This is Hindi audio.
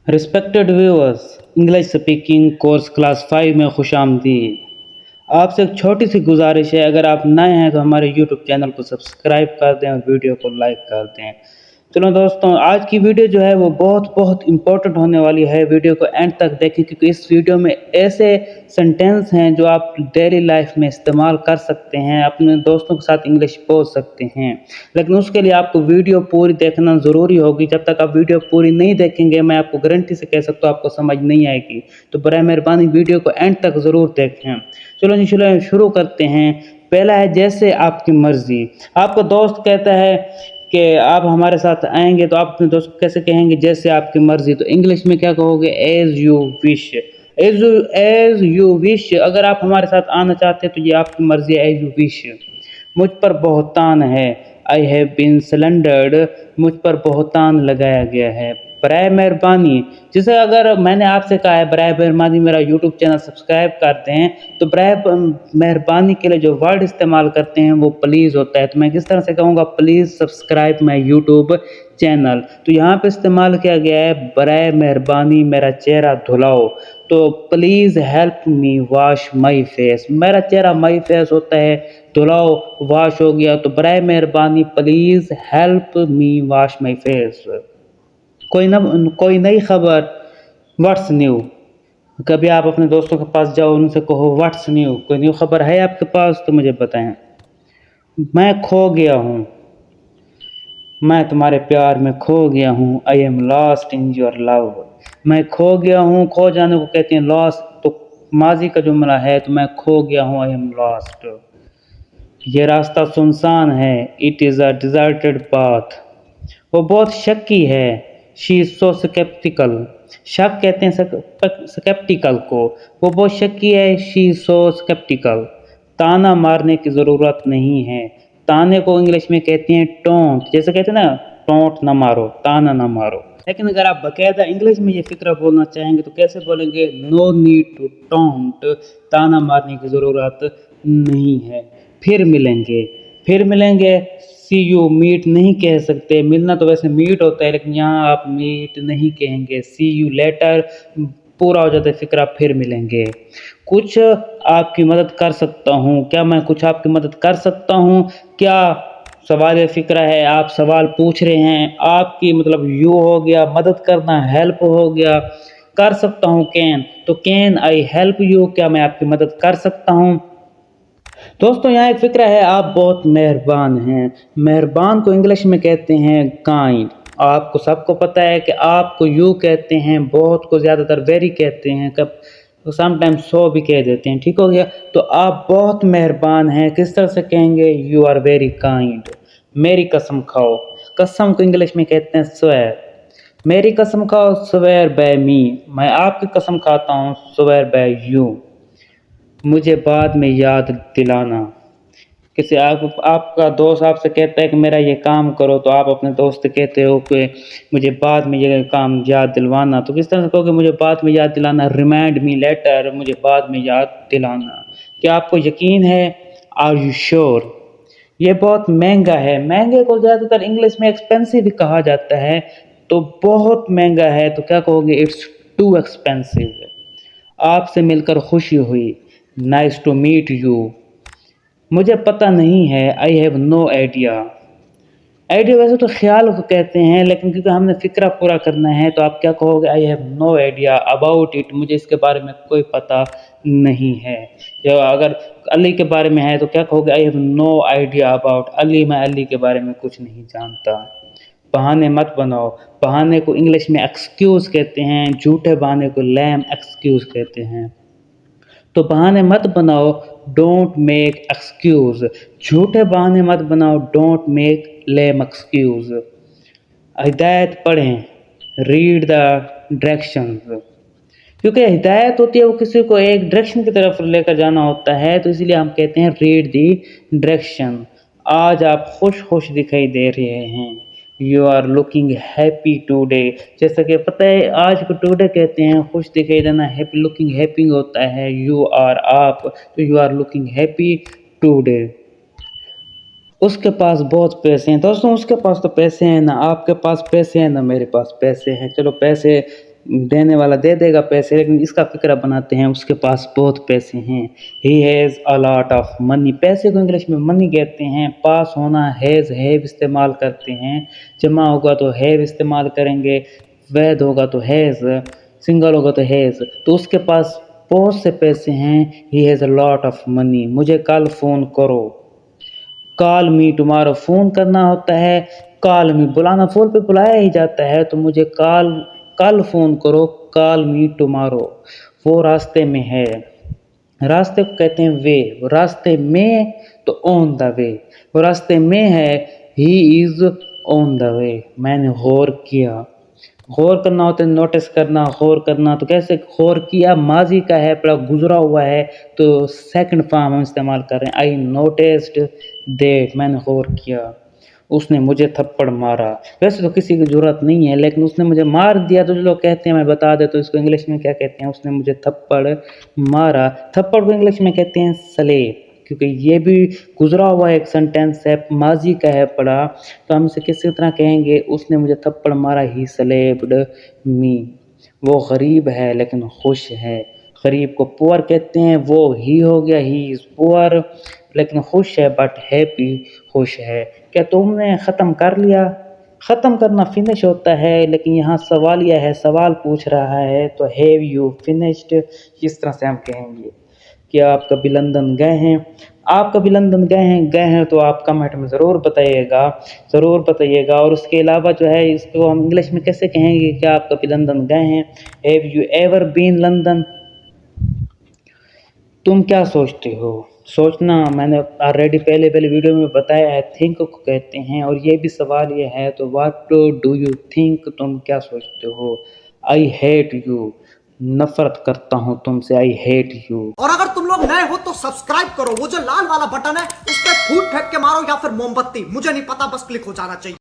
Respected viewers, English speaking course class 5 में खुशामदीद। आपसे एक छोटी सी गुजारिश है, अगर आप नए हैं तो हमारे यूट्यूब चैनल को सब्सक्राइब कर दें और वीडियो को लाइक कर दें। चलो दोस्तों, आज की वीडियो जो है वो बहुत बहुत इम्पोर्टेंट होने वाली है। वीडियो को एंड तक देखें क्योंकि इस वीडियो में ऐसे सेंटेंस हैं जो आप डेली लाइफ में इस्तेमाल कर सकते हैं, अपने दोस्तों के साथ इंग्लिश बोल सकते हैं। लेकिन उसके लिए आपको वीडियो पूरी देखना ज़रूरी होगी। जब तक आप वीडियो पूरी नहीं देखेंगे, मैं आपको गारंटी से कह सकता हूँ आपको समझ नहीं आएगी। तो बराए मेहरबानी वीडियो को एंड तक ज़रूर देखें। चलो जी, चलो शुरू करते हैं। पहला है जैसे आपकी मर्ज़ी। आपका दोस्त कहता है कि आप हमारे साथ आएंगे, तो आप अपने दोस्त को कैसे कहेंगे? जैसे आपकी मर्ज़ी। तो इंग्लिश में क्या कहोगे? As you wish. As you wish. अगर आप हमारे साथ आना चाहते हैं तो ये आपकी मर्ज़ी है, एज़ यू विश। मुझ पर बहुतान है, आई हैव बीन सलेंडर्ड। मुझ पर बहुतान लगाया गया है। बराए मेहरबानी, जैसे अगर मैंने आपसे कहा है बराए मेहरबानी मेरा यूट्यूब चैनल सब्सक्राइब करते हैं, तो बराए मेहरबानी के लिए जो वर्ड इस्तेमाल करते हैं वो प्लीज़ होता है। तो मैं किस तरह से कहूँगा? Please subscribe my YouTube channel. तो यहाँ पे इस्तेमाल किया गया है बराए मेहरबानी मेरा चेहरा धुलाओ। तो please help me wash my face. मेरा चेहरा माई फेस होता है, धुलाओ वॉश हो गया। तो बराए मेहरबानी please help me wash my face. कोई नई खबर, व्हाट्स न्यू। कभी आप अपने दोस्तों के पास जाओ, उनसे कहो व्हाट्स न्यू, कोई न्यू खबर है आपके पास तो मुझे बताएं। मैं खो गया हूँ, मैं तुम्हारे प्यार में खो गया हूँ। I am lost in your love. मैं खो गया हूँ, खो जाने को कहते हैं लॉस्ट, तो माजी का जुमला है। तो मैं खो गया हूँ, आई एम लॉस्ट। ये रास्ता सुनसान है, it is a deserted path. वो बहुत शक्की है, शी इज़ सो स्केप्टिकल। शक कहते हैं स्केप्टिकल को। वो बहुत शक्की है, शी इज़ सो स्केप्टिकल। ताना मारने की ज़रूरत नहीं है। ताने को इंग्लिश में कहते हैं टोंट। जैसे कहते हैं ना, टोंट ना मारो, ताना ना मारो। लेकिन अगर आप बाकायदा इंग्लिश में ये फ़िक्रा बोलना चाहेंगे तो कैसे बोलेंगे? No need to taunt. ताना मारने की ज़रूरत नहीं है। फिर मिलेंगे, फिर मिलेंगे। सी यू, मीट नहीं कह सकते। मिलना तो वैसे मीट होता है, लेकिन यहाँ आप मीट नहीं कहेंगे। सी यू लेटर पूरा हो जाता है फ़िक्रा, फिर मिलेंगे। कुछ आपकी मदद कर सकता हूँ। क्या मैं कुछ आपकी मदद कर सकता हूँ? क्या सवाल फ़िक्रा है, आप सवाल पूछ रहे हैं। आपकी मतलब यू हो गया, मदद करना हेल्प हो गया। कर सकता हूँ कैन, तो कैन आई हेल्प यू। क्या मैं आपकी मदद कर सकता हूँ? दोस्तों, यहाँ एक फ़िक्रा है, आप बहुत मेहरबान हैं। मेहरबान को इंग्लिश में कहते हैं काइंड। आपको सबको पता है कि आपको यू कहते हैं, बहुत को ज़्यादातर वेरी कहते हैं, कब समटाइम्स सो भी कह देते हैं। ठीक हो गया? तो आप बहुत मेहरबान हैं, किस तरह से कहेंगे? You are very kind. मेरी कसम खाओ। कसम को इंग्लिश में कहते हैं स्वेयर। मेरी कसम खाओ, स्वेयर बाय मी। मैं आपकी कसम खाता हूँ, स्वेयर बाय यू। मुझे बाद में याद दिलाना। किसी आपका दोस्त आपसे कहता है कि मेरा ये काम करो, तो आप अपने दोस्त से कहते हो कि मुझे बाद में ये काम याद दिलवाना। तो किस तरह से कहोगे मुझे बाद में याद दिलाना? Remind me later. मुझे बाद में याद दिलाना। क्या आपको यकीन है? Are you sure? ये बहुत महंगा है। महंगे को ज़्यादातर इंग्लिश में एक्सपेंसिव भी कहा जाता है। तो बहुत महंगा है तो क्या कहोगे? It's too expensive. आपसे मिलकर खुशी हुई, नाइस टू मीट यू। मुझे पता नहीं है, I have no idea. Idea वैसे तो ख्याल को कहते हैं, लेकिन क्योंकि हमने फ़िक्रा पूरा करना है तो आप क्या कहोगे? I have no idea about it. मुझे इसके बारे में कोई पता नहीं है। या अगर अली के बारे में है तो क्या कहोगे? I have no idea about Ali. मैं अली के बारे में कुछ नहीं जानता। बहाने मत बनाओ। बहाने को इंग्लिश में एक्सक्यूज़ कहते हैं, झूठे बहाने को लैम एक्सक्यूज़ कहते हैं। तो बहाने मत बनाओ, डोंट मेक एक्सक्यूज़। झूठे बहाने मत बनाओ, डोंट मेक लेम एक्सक्यूज़। हिदायत पढ़ें, रीड द डायरेक्शंस। क्योंकि हिदायत होती है वो किसी को एक डायरेक्शन की तरफ लेकर जाना होता है, तो इसलिए हम कहते हैं रीड दी डायरेक्शन। आज आप खुश दिखाई दे रहे हैं। You are looking happy today. जैसा कि पता है आज को टुडे कहते हैं, खुश दिखाई देना। हैप्पी, लुकिंग हैप्पी होता है। यू आर आप, तो you are looking happy today. उसके पास बहुत पैसे हैं। दोस्तों, उसके पास तो पैसे हैं ना, आपके पास पैसे हैं ना मेरे पास पैसे हैं। चलो पैसे देने वाला दे देगा पैसे, लेकिन इसका फिक्र बनाते हैं उसके पास बहुत पैसे हैं। He has a lot of money, पैसे को इंग्लिश में मनी कहते हैं। पास होना हैव इस्तेमाल करते हैं, जमा होगा तो हैव इस्तेमाल करेंगे, वैध होगा तो हैज़, सिंगल होगा तो हैज़। तो उसके पास बहुत से पैसे हैं। He has a lot of money. मुझे कल फ़ोन करो। कॉल मी टुमारो, फ़ोन करना होता है। कॉल मी बुलाना, फ़ोन पे बुलाया ही जाता है, तो मुझे कल फ़ोन करो। Call me tomorrow. वो रास्ते में है, रास्ते को कहते हैं वे। वो रास्ते में तो ऑन द वे, वो रास्ते में है। He is on the way. मैंने गौर किया, गौर करना होता है नोटिस करना, गौर करना। तो कैसे गौर किया, माजी का है, पूरा गुजरा हुआ है, तो सेकंड फॉर्म हम इस्तेमाल कर रहे हैं। आई नोटिस्ड दैट, मैंने गौर किया। उसने मुझे थप्पड़ मारा, वैसे तो किसी की ज़रूरत नहीं है, लेकिन उसने मुझे मार दिया। तो जो लोग कहते हैं, मैं बता देता हूँ इसको इंग्लिश में क्या कहते हैं। उसने मुझे थप्पड़ मारा। थप्पड़ को इंग्लिश में कहते हैं स्लैप, क्योंकि ये भी गुजरा हुआ एक सेंटेंस है, माजी का है पड़ा, तो हम इसे किसी तरह कहेंगे, उसने मुझे थप्पड़ मारा। ही स्लैप्ड मी। वो गरीब है लेकिन खुश है। गरीब को पुअर कहते हैं। वो ही हो गया, ही इज़ पुअर, लेकिन खुश है, बट हैप्पी, खुश है। क्या तुमने ख़त्म कर लिया? ख़त्म करना फिनिश होता है, लेकिन यहाँ सवालिया है, सवाल पूछ रहा है, तो हैव यू फिनिश्ड, इस तरह से हम कहेंगे। क्या आप कभी लंदन गए हैं? आप कभी लंदन गए हैं तो आप कमेंट में ज़रूर बताइएगा। और उसके अलावा जो है, इसको हम इंग्लिश में कैसे कहेंगे, क्या आप कभी लंदन गए हैं? Have you ever been London? तुम क्या सोचते हो? सोचना मैंने ऑलरेडी पहले वीडियो में बताया है, थिंक को कहते हैं। और ये भी सवाल ये है, तो व्हाट डू यू थिंक, तुम क्या सोचते हो? आई हेट यू, नफरत करता हूँ तुमसे। I hate you. और अगर तुम लोग नए हो तो सब्सक्राइब करो, वो जो लाल वाला बटन है उस पर फूट फेंक के मारो या फिर मोमबत्ती, मुझे नहीं पता, बस क्लिक हो जाना चाहिए।